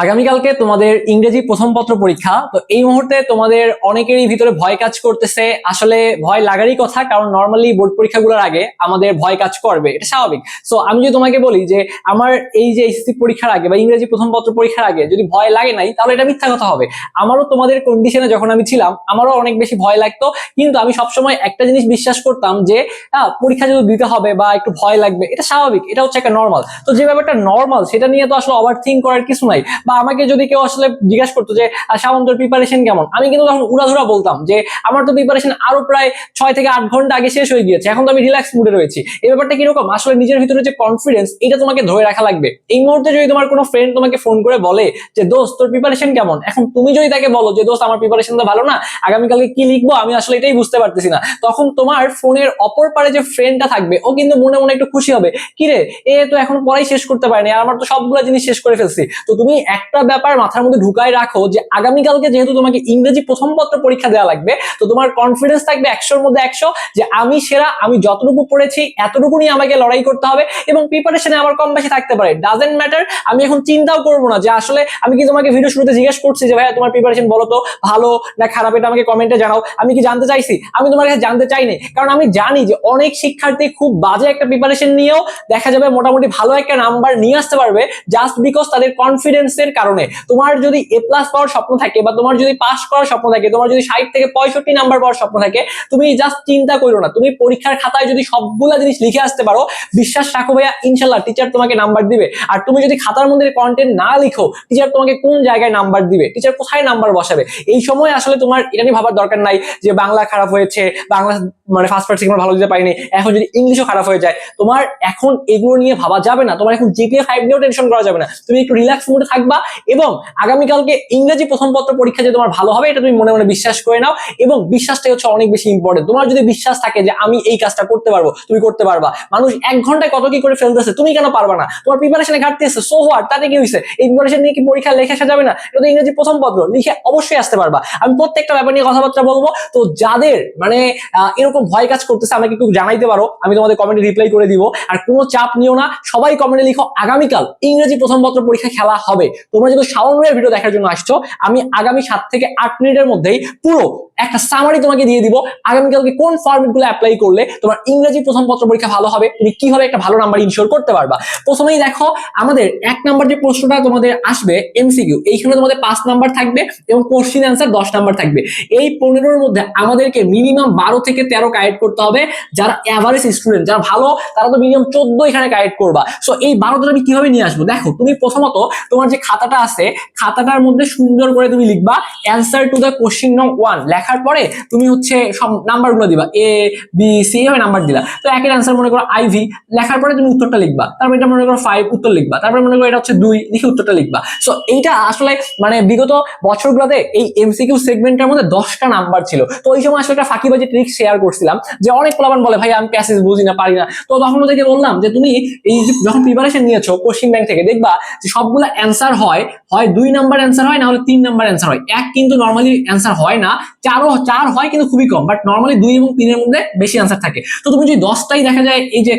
আগামীকালকে তোমাদের ইংরেজি প্রথম পত্র পরীক্ষা। তো এই মুহূর্তে তোমাদের অনেকেরই ভিতরে ভয় কাজ করতেছে। আসলে ভয় লাগারই কথা, কারণ নর্মালি বোর্ড পরীক্ষাগুলোর আগে আমাদের ভয় কাজ করবে, এটা স্বাভাবিক। সো আমি যদি তোমাকে বলি যে আমার এই যে এসএসসি পরীক্ষার আগে বা ইংরেজি প্রথম পত্র পরীক্ষার আগে যদি ভয় লাগে নাই, তাহলে এটা মিথ্যা কথা হবে। আমারও তোমাদের কন্ডিশনে যখন আমি ছিলাম, আমারও অনেক বেশি ভয় লাগতো, কিন্তু আমি সবসময় একটা জিনিস বিশ্বাস করতাম যে পরীক্ষা যদি দিতে হবে বা একটু ভয় লাগবে, এটা স্বাভাবিক, এটা হচ্ছে একটা নর্মাল। তো যে ব্যাপারটা নর্মাল, সেটা নিয়ে তো আসলে ওভার থিঙ্ক করার কিছু নাই। বা আমাকে যদি কেউ আসলে জিজ্ঞাসা করতো যে শাওন তোর প্রিপারেশন কেমন, আমি কিন্তু তখন উড়াধুরা বলতাম যে আমার তো প্রিপারেশন আরো প্রায় 6 থেকে 8 ঘন্টা আগে শেষ হয়ে গিয়েছে, এখন তো আমি রিল্যাক্স মুডে রয়েছি। এই ব্যাপারটা কিরকম, আসলে নিজের ভিতরে যে কনফিডেন্স, এটা তোমাকে ধরে রাখা লাগবে। এই মুহূর্তে যদি তোমার কোনো ফ্রেন্ড তোমাকে ফোন করে বলে যে দোস্ত তোর প্রিপারেশন কেমন, এখন তুমি যদি তাকে বলো যে দোস্ত আমার প্রিপারেশন তো ভালো না, আগামীকালকে কি লিখবো আমি আসলে এটাই বুঝতে পারতেছি না, তখন তোমার ফোনের অপর পারে যে ফ্রেন্ডটা থাকবে, ও কিন্তু মনে মনে একটু খুশি হবে, কিরে এ তো এখন পড়াই শেষ করতে পারেনি, আর আমার তো সবগুলো জিনিস শেষ করে ফেলছি। তো তুমি একটা ব্যাপার মাথার মধ্যে ঢুকাই রাখো যে আগামীকালকে যেহেতু তোমাকে ইংরেজি প্রথম পত্র পরীক্ষা দেওয়া লাগবে, তো তোমার কনফিডেন্স থাকবে 100-র মধ্যে 100 যে আমি সেরা, আমি যতটুকু পড়েছি এতটুকু নিয়ে আমাকে লড়াই করতে হবে। এবং প্রিপারেশনে আমার কম বেশি থাকতে পারে, ডাজেন্ট ম্যাটার। আমি এখন চিন্তাও করবো না যে আসলে আমি কি তোমাকে ভিডিও শুরুতে জিজ্ঞেস করছি যে ভাইয়া তোমার প্রিপারেশন বলো তো, ভালো না খারাপ, এটা আমাকে কমেন্টে জানাও, আমি কি জানতে চাইছি? আমি তোমার কাছে জানতে চাইনি, কারণ আমি জানি যে অনেক শিক্ষার্থী খুব বাজে একটা প্রিপারেশন নিয়েও দেখা যাবে মোটামুটি ভালো একটা নাম্বার নিয়ে আসতে পারবে, জাস্ট বিকজ তাদের কনফিডেন্সের কারণে। তোমার যদি এ প্লাস পাওয়ার স্বপ্ন থাকে, বা তোমার যদি পাস করার স্বপ্ন থাকে, তোমার যদি 60 থেকে 65 নাম্বার পাওয়ার স্বপ্ন থাকে, তুমি জাস্ট চিন্তা করো না, তুমি পরীক্ষার খাতায় যদি সবগুলা জিনিস লিখে আসতে পারো, বিশ্বাস রাখো ভাইয়া ইনশাল্লাহ টিচার তোমাকে নাম্বার দিবে। আর তুমি যদি খাতার মধ্যে কন্টেন্ট না লিখো, টিচার তোমাকে কোন জায়গায় নাম্বার দিবে, টিচার কোথায় নাম্বার বসাবে? এই সময় আসলে তোমার এটা নিয়ে ভাবার দরকার নাই যে বাংলা খারাপ হয়েছে, বাংলা মানে ফার্স্ট পার্ট সেকেন্ড ভালো দিতে পারিনি, এখন যদি ইংলিশও খারাপ হয়ে যায়, তোমার এখন এগুলো নিয়ে ভাবা যাবে না। তোমার এখন জিপিএ 5 নিয়েও টেনশন করা যাবে না, তুমি একটু রিল্যাক্স মুডে থাকবা। এবং আগামীকালকে ইংরেজি প্রথম পত্র পরীক্ষা যে তোমার ভালো হবে, এটা তুমি মনে মনে বিশ্বাস করে নাও। এবং বিশ্বাসটাই হচ্ছে অনেক বেশি ইম্পর্টেন্ট। তোমার যদি বিশ্বাস থাকে যে আমি এই কাজটা করতে পারবো, তুমি করতে পারবা। মানুষ 1 ঘন্টায় কত কি করে ফেলতেছে, তুমি কেন পারবা না? তোমার প্রিপারেশনে ঘাটতি আছে, সো হোয়াট, তাতে কি হয়েছে? এই প্রিপারেশন নিয়ে কি পরীক্ষা লেখা আসা যাবে না? এটা তো ইংরেজি প্রথম পত্র, লিখে অবশ্যই আসতে পারবা। আমি প্রত্যেকটা ব্যাপার নিয়ে কথাবার্তা বলবো। তো যাদের মানে এরকম ভয় কাজ করতেছে, আমাকে একটু জানাইতে পারো, আমি তোমাদের কমেন্টে রিপ্লাই করে দিব। আর কোনো চাপ নিও না, সবাই কমেন্টে লিখো আগামীকাল ইংরেজি প্রথম পত্র পরীক্ষা খেলা হবে। তোমরা যেহেতু শাওন ভাইয়ের ভিডিও দেখার জন্য আসছো, আমি আগামী 7 থেকে 8 মিনিটের মধ্যেই পুরো একটা সামারি তোমাকে দিয়ে দিব, আগামীকালকে কোন ফরম্যাট গুলো অ্যাপ্লাই করলে তোমার ইংরেজি প্রথম পত্র পরীক্ষা ভালো হবে, তুমি কিভাবে একটা ভালো নাম্বার ইনশিওর করতে পারবা। প্রথমেই দেখো, আমাদের 1 নাম্বার যে প্রশ্নটা তোমাদের আসবে এমসিকিউ, এইখানে তোমাদের 5 নাম্বার থাকবে এবং কোশ্চিন অ্যান্সার 10 নাম্বার থাকবে। এই 15-র মধ্যে আমাদেরকে মিনিমাম 12 থেকে 13 কালেক্ট করতে হবে। যারা অ্যাভারেজ স্টুডেন্ট, যারা ভালো, তারা তো মিনিমাম 14 এখানে কালেক্ট করবা। সো এই 12টা আমি কিভাবে নিয়ে আসবো, দেখো তুমি প্রথমত তোমার যে খাতাটা আছে, খাতাটার মধ্যে সুন্দর করে তুমি লিখবা অ্যান্সার টু দ্য কোশ্চিন নং 1। লেখার পরে তুমি হচ্ছে সব নাম্বারগুলো দিবা, এ বি সি এভাবে নাম্বার দিলা। তো একের অ্যান্সার মনে করো আইভি, লেখার পরে তুমি উত্তরটা লিখবা, তারপর এটা মনে করো 5 উত্তর লিখবা, তারপর মনে করো এটা হচ্ছে 2 লিখে উত্তরটা লিখবা। সো এইটা আসলে মানে বিগত বছরগুলোতে এই এমসিকিউ সেগমেন্টের মধ্যে 10টা নাম্বার ছিল। তো ওই সময় আসলে একটা ফাঁকিবাজি ট্রিক শেয়ার করছিলাম, যে অনেক পোলাপান বলে ভাই আমি প্যাসেজ বুঝি না, পারি না। তো তখন ওদেরকে বললাম যে তুমি এই যখন প্রিপারেশন নিয়েছো কোশ্চিন ব্যাংক থেকে, দেখবা যে সবগুলো অ্যান্সার হয় 2 নাম্বার অ্যান্সার হয়, না হলে 3 নাম্বার অ্যান্সার হয়। এক কিন্তু নর্মালি অ্যান্সার হয় না, 4 হয় কিন্তু খুবই কম, বাট নর্মালি 2 এবং 3-এর মধ্যে বেশি অ্যান্সার থাকে। তো তুমি যদি 10টাই দেখা যায় এই যে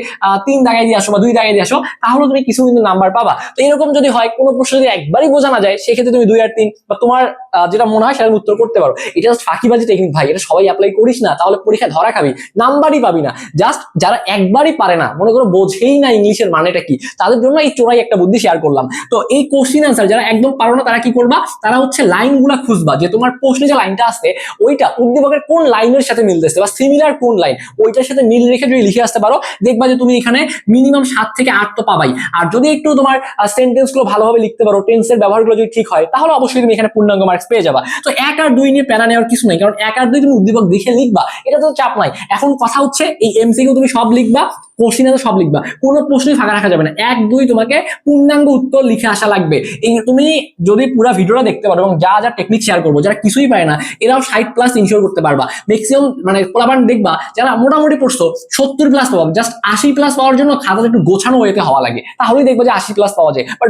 3 দাগায় দিয়ে আসো বা 2 দাগায় দিয়ে আসো, তাহলে তুমি কিছু কিন্তু নাম্বার পাবা। তো এরকম যদি হয়, কোনো প্রশ্ন যদি একবারই বোঝা না যায়, সেক্ষেত্রে তুমি 2 আর 3 বা তোমার যেটা মনে হয় সেটার উত্তর করতে পারো। এটা জাস্ট ফাঁকিবাজি টেকনিক ভাই, এটা সবাই অ্যাপ্লাই করিস না, তাহলে পরীক্ষায় ধরা খাবি, নাম্বারই পাবি না। জাস্ট যারা একবারই পারে না, মনে করো বোঝেই না ইংলিশের মানেটা কি, তাদের জন্য এই চোরাই একটা বুদ্ধি শেয়ার করলাম। তো এই কোশ্চিন অ্যান্সার যারা একদম পারো না, তারা কি করবা, তারা হচ্ছে লাইনগুলা খুঁজবা, যে তোমার প্রশ্নে যে লাইনটা আছে ওইটা উদ্দীপকের কোন লাইনের সাথে মিলতেছে বা সিমিলার কোন লাইন, ওইটার সাথে মিল রেখে যদি লিখে আসতে পারো, দেখবা যে তুমি এখানে মিনিমাম 7 থেকে 8 তো পাবাই। আর যদি একটু তোমার সেন্টেন্স গুলো ভালোভাবে লিখতে পারো, টেন্সের ব্যবহারগুলো যদি ঠিক হয়, তাহলে অবশ্যই তুমি এখানে পূর্ণাঙ্গ মার্কস পেয়ে যাবা। তো 1 আর 2 নিয়ে প্যারা নেওয়ার কিছু নেই, কারণ 1 আর 2 তুমি উদ্দীপক দেখে লিখবা, এটা তো চাপ নাই। এখন কথা হচ্ছে এই এমসিকিউ তুমি সব লিখবা, কোশ্চিন তো সব লিখবা, কোনো প্রশ্নই ফাঁকা রাখা যাবে না। 1, 2 তোমাকে পূর্ণাঙ্গ উত্তর লিখে আসা লাগবে। এই তুমি যদি পুরো ভিডিওটা দেখতে পারো এবং যা যা টেকনিক শেয়ার করবো, যারা কিছুই পারে না এরাও 60+ ইনশিওর করতে পারবা। ম্যাক্সিমাম মানে পোলাপান দেখবা যারা মোটামুটি পড়ছো 70+ পাবা, জাস্ট 80+ পাওয়ার জন্য খাতাটা একটু গোছানো ওয়েতে হওয়া লাগে, তাহলেই দেখবা যে 80+ পাওয়া যায়। বাট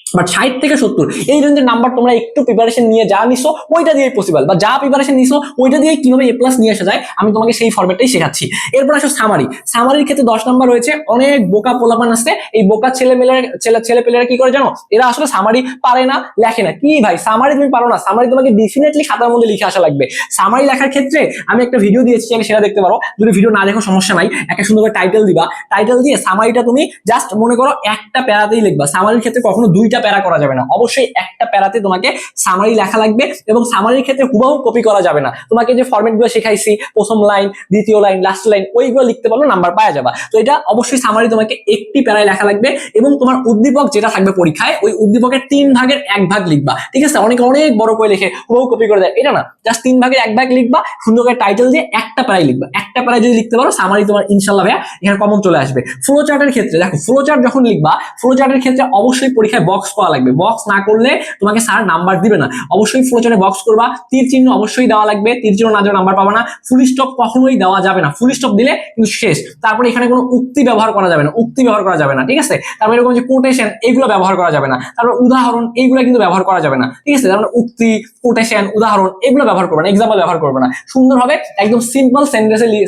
বাট 60 থেকে 70 এই রেঞ্জের নাম্বার তোমরা একটু প্রিপারেশন নিয়ে যা নিছো ওইটা দিয়েই পসিবল, বা যা প্রিপারেশন নিছো ওইটা দিয়ে কিভাবে এ প্লাস নিয়ে আসা যায় আমি তোমাকে সেই ফরম্যাটটাই শেখাচ্ছি। এরপর আসো সামারি। সামারির ক্ষেত্রে 10 নাম্বার রয়েছে। অনেক বোকা পোলাপান আছে, এই বোকা ছেলেপেলেরা কি করে জানো, এরা আসলে সামারি পারে না, লেখে না। কি ভাই সামারি তুমি পারো না? সামারি তোমাকে ডেফিনেটলি খাতার মধ্যে লিখে আসা লাগবে। সামারি লেখার ক্ষেত্রে আমি একটা ভিডিও দিয়েছি, চাইলে সেটা দেখতে পারো। যদি ভিডিও না দেখো সমস্যা নাই, একটা সুন্দর করে টাইটেল দিবা, টাইটেল দিয়ে সামারিটা তুমি জাস্ট মনে করো একটা প্যারাতেই লিখবা। সামারির ক্ষেত্রে কখনো দুইটা প্যারা করা যাবে না, অবশ্যই একটা প্যারাতে তোমাকে সামারি লেখা লাগবে। এবং সামারির ক্ষেত্রে হুবহু কপি করা যাবে না। তোমাকে যে ফরম্যাটগুলো শেখাইছি, প্রথম লাইন, দ্বিতীয় লাইন, লাস্ট লাইন, ওইগুলো লিখতে পারলো, নাম্বার পাওয়া যাবে। তো এটা অবশ্যই সামারি তোমাকে একটি প্যারায় লেখা লাগবে। এবং তোমার উদ্দীপক যেটা থাকবে পরীক্ষায়, ওই উদ্দীপকের 3 ভাগের 1 ভাগ লিখবা, ঠিক আছে? অনেকে অনেক বড় করে লিখে হুবহু কপি করে দেয়, এটা না, জাস্ট 3 ভাগের 1 ভাগ লিখবা, সুন্দর করে টাইটেল দিয়ে একটা প্যারায় লিখবা। একটা প্যারায় যদি লিখতে পারো সামারি তোমার ইনশাআল্লাহ ভাইয়া এখানে কমন চলে আসবে। ফ্লো চার্টের ক্ষেত্রে দেখো, ফ্লো চার্ট যখন লিখবা, ফ্লো চার্টের ক্ষেত্রে অবশ্যই পরীক্ষায় বক্স করা লাগবে। বক্স না করলে তোমাকে স্যার নাম্বার দিবে না। অবশ্যই ফ্লো চার্টে বক্স করবা, তীর চিহ্ন অবশ্যই দেওয়া লাগবে, তীর চিহ্ন না দিলে নাম্বার পাবা না। ফুল স্টপ কখনোই দেওয়া যাবে না, ফুল স্টপ দিলে কিন্তু শেষ। তারপরে এখানে কোনো উক্তি ব্যবহার করা যাবে না, উক্তি ব্যবহার করা যাবে না, ঠিক আছে? তারপরে এরকম যে কোটেশন এগুলো ব্যবহার করা যাবে না, তারপর উদাহরণ এইগুলো কিন্তু ব্যবহার করা যাবে না, ঠিক আছে? তারপরে উক্তি, কোটেশন, উদাহরণ এগুলো ব্যবহার করবে না, এক্সাম্পল ব্যবহার করবে না। সুন্দরভাবে একদম সিম্পল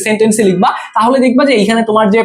সেন্টেন্সে লিখবা, তাহলে দেখবা যে এইখানে তোমার যে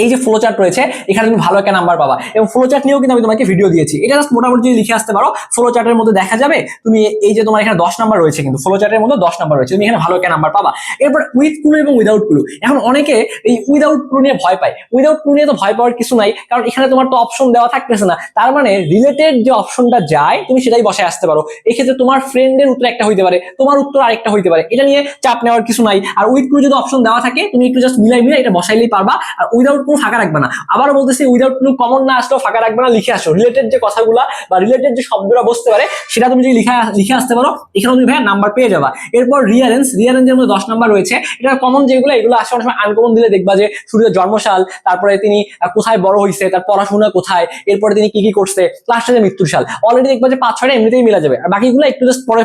এই যে ফ্লো চার্ট রয়েছে এখানে তুমি ভালো একটা নাম্বার পাবা। এবং ফ্লো চার্ট নিয়েও কিন্তু আমি তোমাকে ভিডিও দিয়েছি, এটা জাস্ট মোটামুটি যদি লিখে আসতে পারো ফ্লো চার্টের মধ্যে দেখা যাবে তুমি এই যে তোমার এখানে 10 নাম্বার রয়েছে, কিন্তু ফ্লো চার্টের মধ্যে 10 নাম্বার রয়েছে, তুমি এখানে ভালো একটা নাম্বার পাবা। এরপর উইথ ক্লু এবং উইদাউট ক্লু। এখন অনেকে এই উইদাউট ক্লু নিয়ে ভয় পায়। উইদাউট ক্লু নিয়ে তো ভয় পাওয়ার কিছু নাই, কারণ এখানে তোমার তো অপশন দেওয়া থাকতেছে না। তার মানে রিলেটেড যে অপশনটা যায় তুমি সেটাই বসায় আসতে পারো। এক্ষেত্রে তোমার ফ্রেন্ডের উত্তর একটা হইতে পারে, তোমার উত্তর আরেকটা হইতে পারে, এটা নিয়ে চাপ নেওয়ার কিছু নাই। আর উইথ ক্লু যদি অপশন দেওয়া থাকে তুমি একটু জাস্ট মিলাই এটা বসাইলেই পারবা। আর উইদাউট ক্লু ফাঁকা রাখবে না। আবার বলতেছি উইদাউট ক্লু কমন না আসলেও ফাঁকা রাখবে না, লিখে আসো। রিলেটেড যে কথাগুলা বা রিলেটেড যে শব্দটা বসতে পারে সেটা তুমি যদি লিখে আসতে পারো, এখানে তুমি ভাইয়া নাম্বার পেয়ে যাবা। এরপর রিয়ারেন্সের মধ্যে 10 নাম্বার রয়েছে। এটা কমন যেগুলো, এগুলো আসলে অনেক সময় আনকমন দিলে দেখবা যে শুরুতে জন্মসাল, তারপরে তিনি কোথায় বড় হয়েছে, তার পড়াশোনা কোথায়, এরপরে তিনি কি করছে, লাস্টে যে মৃত্যুর সাল, অলরেডি দেখবা যে 5-6টা এমনিতেই মিলা যাবে। আর বাকিগুলো একটু জাস্ট পড়ে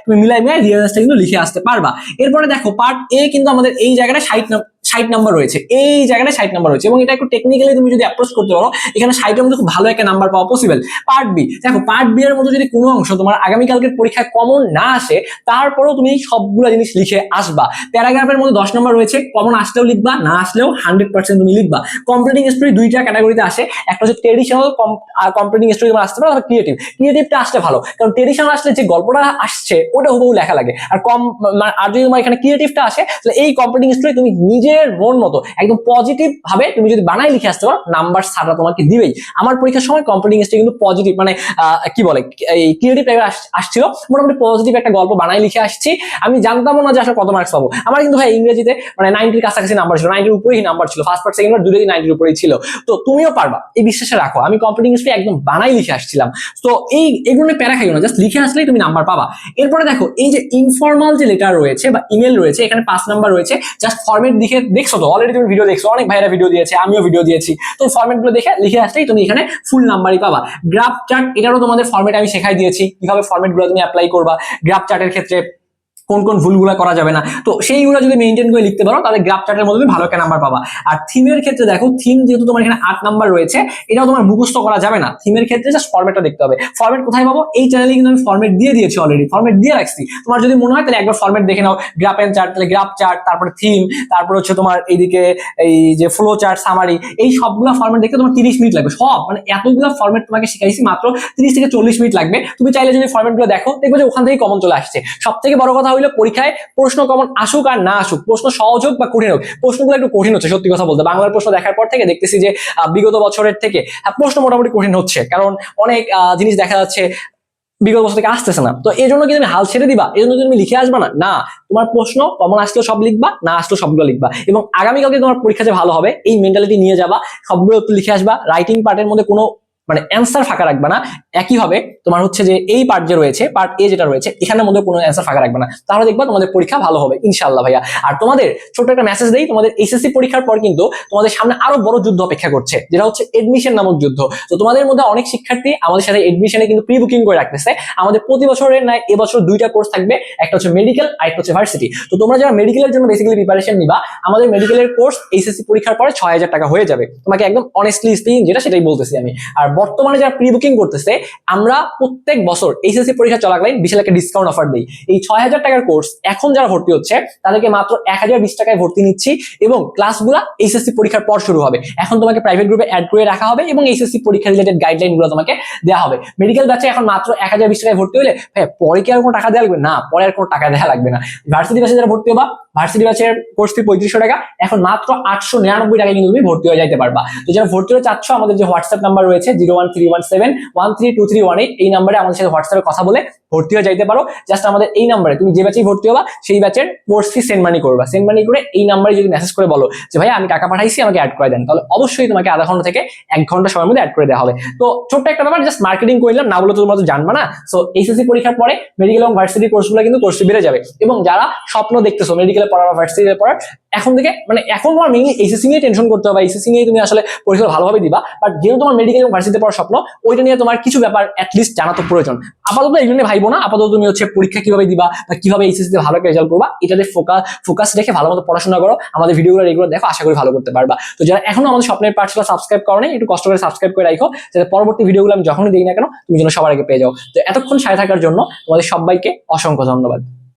তুমি মিলাই রিয়ারেন্সটা কিন্তু লিখে আসতে পারবা। এরপরে দেখো পার্ট এ কিন্তু আমাদের এই জায়গাটা 60 নাম্বার রয়েছে, এই জায়গাটা 60 নাম্বার রয়েছে। এবং এটা একটু টেকনিক্যালি তুমি যদি অ্যাপ্রোচ করতে পারো এখানে 60 এর মধ্যে খুব ভালো একটা নাম্বার পাওয়া পসিবল। পার্ট বি দেখো, পার্ট বি এর মধ্যে যদি কোনো অংশ তোমার আগামীকালকের পরীক্ষায় কমন না আসে, তারপরেও তুমি সবগুলো জিনিস লিখে আসবা। প্যারাগ্রাফের মধ্যে 10 নাম্বার রয়েছে, কমন আসলেও লিখবা, না আসলেও 100% তুমি লিখবা। কমপ্লিটিং স্টোরি দুইটা ক্যাটাগরিতে আসে, একটা হচ্ছে ট্রেডিশনাল কমপ্লিটিং স্টোরি তোমার আসতে পারে, আর ক্রিয়েটিভটা আসলে ভালো, কারণ ট্রেডিশনাল আসলে যে গল্পটা আসছে ওটা হুবহু লেখা লাগে। আর যদি তোমার এখানে ক্রিয়েটিভটা আসে তাহলে এই কমপ্লিটিং স্টোরি তুমি নিজের মন মতো একদম পজিটিভ ভাবে তুমি যদি বানাই লিখে আসতে পারো, নাম্বার সারা তোমাকে দিবেই। আমার পরীক্ষার সময় কমপ্লিটিং স্টোরি কিন্তু পজিটিভ, মানে কি বলে, এই ক্রিয়েটিভ টাইপের আসছিল, মোটামুটি পজিটিভ একটা গল্প বানাই লিখে আসছি। আমি জানতামও না যে আসলে কত মার্কস পাবো। আমার কিন্তু ভাই ইংরেজিতে মানে 90-র কাছাকাছি নাম্বার ছিল, 90-র উপরেই নাম্বার ছিল, ফার্স্ট পার্ট সেকেন্ড পার্ট দুটোই 90-র উপরেই ছিল। তো তুমিও পারবা, এই বিশ্বাসে রাখো। আমি কমপ্লিটিং স্টোরি একদম বানাই লিখে আসছিলাম। তো এগুলো প্যারা খাইও না, জাস্ট লিখে আসলেই তুমি নাম্বার পাবা। এরপরে দেখো এই যে ইনফর্মাল যে লেটার রয়েছে বা ইমেল রয়েছে, এখানে 5 নাম্বার রয়েছে। জাস্ট ফরম্যাট দেখছো তো, অলরেডি তুমি ভিডিও দেখছো, অনেক ভাইরা ভিডিও দিয়েছে, আমিও ভিডিও দিয়েছি। তো ফরম্যাট গুলো দেখে লিখে আসলেই তুমি এখানে ফুল নাম্বারই পাবা। গ্রাফ চার্ট, এটারও তোমাদের ফরম্যাট আমি শেখাই দিয়েছি, কিভাবে ফরম্যাট গুলো তুমি অ্যাপ্লাই করবা। গ্রাফ চার্টের ক্ষেত্রে কোন কোন ভুলগুলো করা যাবে না, তো সেইগুলো যদি মেইনটেইন করে লিখতে পারো তাহলে গ্রাফ চার্টের মধ্যে ভালো একটা নাম্বার পাবা। আর থিমের ক্ষেত্রে দেখো, থিম যেহেতু তোমার এখানে 8 নাম্বার রয়েছে, এটাও তোমার মুখস্থ করা যাবে না। থিমের ক্ষেত্রে জাস্ট ফরম্যাটটা দেখতে হবে। ফরম্যাট কোথায় পাবো? এই চ্যানেলে কিন্তু আমি ফরম্যাট দিয়ে দিয়েছি, অলরেডি ফরম্যাট দিয়ে রাখছি। তোমার যদি মনে হয় তাহলে একবার ফরম্যাট দেখে নাও। গ্রাফ এন্ড চার্ট, তাহলে গ্রাফ চার্ট, তারপরে থিম, তারপর হচ্ছে তোমার এইদিকে এই যে ফ্লো চার্ট, সামারি, এই সবগুলো ফরম্যাট দেখতে তোমার 30 মিনিট লাগবে। সব মানে এতগুলো ফরম্যাট তোমাকে শিখাইছি, মাত্র 30 থেকে 40 মিনিট লাগবে। তুমি চাইলে যদি ফরম্যাটগুলো দেখো দেখবে যে ওখান থেকেই কমন চলে আসছে। সব থেকে বড় কথা হইলো পরীক্ষায় প্রশ্ন কমন আসুক আর না আসুক, প্রশ্ন সহজ হোক বা কঠিন হোক, প্রশ্নগুলো একটু কঠিন হচ্ছে সত্যি কথা বলতে। বাংলার প্রশ্ন দেখার পর থেকে দেখতেছি যে বিগত বছরের থেকে প্রশ্ন মোটামুটি কঠিন হচ্ছে, কারণ অনেক জিনিস দেখা যাচ্ছে বিগত বছর থেকে আসতেছে না। তো এই জন্য কি তুমি হাল ছেড়ে দিবা? এই জন্য তুমি লিখে আসবা না? না, তোমার প্রশ্ন কমন আসলেও সব লিখবা, না আসলেও সবগুলো লিখবা। এবং আগামীকালকে তোমার পরীক্ষা যে ভালো হবে এই মেন্টালিটি নিয়ে যাবা, সবগুলো লিখে আসবা। রাইটিং পার্টের মধ্যে কোনো মানে অ্যান্সার ফাঁকা রাখবে না। একই হবে তোমার হচ্ছে যে এই পার্ট যে রয়েছে, পার্ট এ যেটা রয়েছে, এখানের মধ্যে কোনো অ্যান্সার ফাঁকা রাখবে না, তাহলে দেখবা তোমাদের পরীক্ষা ভালো হবে ইনশাআল্লাহ ভাইয়া। আর তোমাদের ছোট্ট একটা মেসেজ দেই, তোমাদের এসএসসি পরীক্ষার পর কিন্তু তোমাদের সামনে আরো বড় যুদ্ধ অপেক্ষা করছে, যেটা হচ্ছে এডমিশন নামক যুদ্ধ। তো তোমাদের মধ্যে অনেক শিক্ষার্থী আমাদের সাথে এডমিশনে কিন্তু প্রি বুকিং করে রাখতেছে। আমাদের প্রতি বছরের নাই এবছর 2টা কোর্স থাকবে, একটা হচ্ছে মেডিকেল আর একটা হচ্ছে ভার্সিটি। তো তোমরা যারা মেডিকেলের জন্য বেসিক্যালি প্রিপারেশন নিবা, আমাদের মেডিকেলের কোর্স এইচএসসি পরীক্ষার পরে 6000 টাকা হয়ে যাবে। তোমাকে একদম অনেস্টলি স্পিকিং যেটা সেটাই বলতেছি আমি। আর বর্তমানে যারা প্রি বুকিং করতেছে, আমরা প্রত্যেক বছর এইচএসসি পরীক্ষা চলাকালীন বিশাল একটা ডিসকাউন্ট অফার দিই। এই 6,000 টাকার কোর্স এখন যারা ভর্তি হচ্ছে তাদেরকে মাত্র 1,020 টাকায় ভর্তি নিচ্ছি, এবং ক্লাসগুলো এইচএসসি পরীক্ষার পর শুরু হবে। এখন তোমাকে প্রাইভেট গ্রুপে অ্যাড করে রাখা হবে এবং এইচএসসি পরীক্ষা রিলেটেড গাইডলাইন গুলো তোমাকে দেওয়া হবে। মেডিকেল ব্যাচে এখন মাত্র 1,020 টাকায় ভর্তি হলে পরে কি আর কোনো টাকা দেওয়া লাগবে না? পরে আর কোনো টাকা দেওয়া লাগবে না। ভার্সিটি ব্যাচে যারা ভর্তি হবা, ভার্সিটি ব্যাচের কোর্স ফি 3500 টাকা, এখন মাত্র 899 টাকায় কিন্তু তুমি ভর্তি হয়ে যাইতে পারবা। তো যারা ভর্তি হতে চাচ্ছ, আমাদের যে হোয়াটসঅ্যাপ নাম্বার রয়েছে 01317132318, এই নাম্বারে আমাদের সাথে হোয়াটসঅ্যাপে কথা বলে ভর্তি হয়ে যাইতে পারো। জাস্ট আমাদের এই নাম্বারে তুমি যে ব্যাচেই ভর্তি হবা সেই ব্যাচের কোর্স ফি সেন্ড মানি করবা। সেন্ড মানি করে এই নাম্বারে যদি মেসেজ করে বলো যে ভাই আমি টাকা পাঠাইছি, আমাকে অ্যাড করে দেন, তাহলে অবশ্যই তোমাকে আধা ঘন্টা থেকে 1 ঘন্টা সময়ের মধ্যে অ্যাড করে দেওয়া হবে। তো ছোট্ট একটা ব্যাপার, জাস্ট মার্কেটিং করলাম, না বলে তো তোমরা তো জানবা না। সো এইচএসসি পরীক্ষার পরে মেডিকেল এবং ভার্সিটি কোর্সগুলো কিন্তু কোর্স ফি বেড়ে যাবে। এবং যারা স্বপ্ন দেখতেছো মেডিকেলে পড়া বা ভার্সিটিতে পড়ার, এখন থেকে মানে এখন তোমার মেইনলি এইচএসসি নিয়ে টেনশন করতে হবে, এইচএসসি নিয়ে তুমি আসলে পরীক্ষা ভালোভাবে দিবা। বাট যেহেতু তোমার মেডিকেল এবং ভার্সিটিতে পড়ার স্বপ্ন, ওইটা নিয়ে তোমার কিছু ব্যাপার অ্যাটলিস্ট জানা তো প্রয়োজন। আপাতত এই জন্য ভাইবো না, আপাতত তুমি হচ্ছে পরীক্ষা কিভাবে দিবা বা কিভাবে এইচএসসি তে ভালো একটা রেজাল্ট করবা, এটাতে ফোকাস রেখে ভালো মতো পড়াশোনা করো, আমাদের ভিডিওগুলো রেগুলার দেখো, আশা করি ভালো করতে পারবা। তো যারা এখনো আমাদের স্বপ্নের পাঠশালা সাবস্ক্রাইব করো নাই, একটু কষ্ট করে সাবস্ক্রাইব করে রাখো, যাতে পরবর্তী ভিডিওগুলো আমি যখনই দিই না কেন তুমি যেন সবার আগে পেয়ে যাও। তো এতক্ষণ সাথে থাকার জন্য তোমাদের সবাইকে অসংখ্য ধন্যবাদ।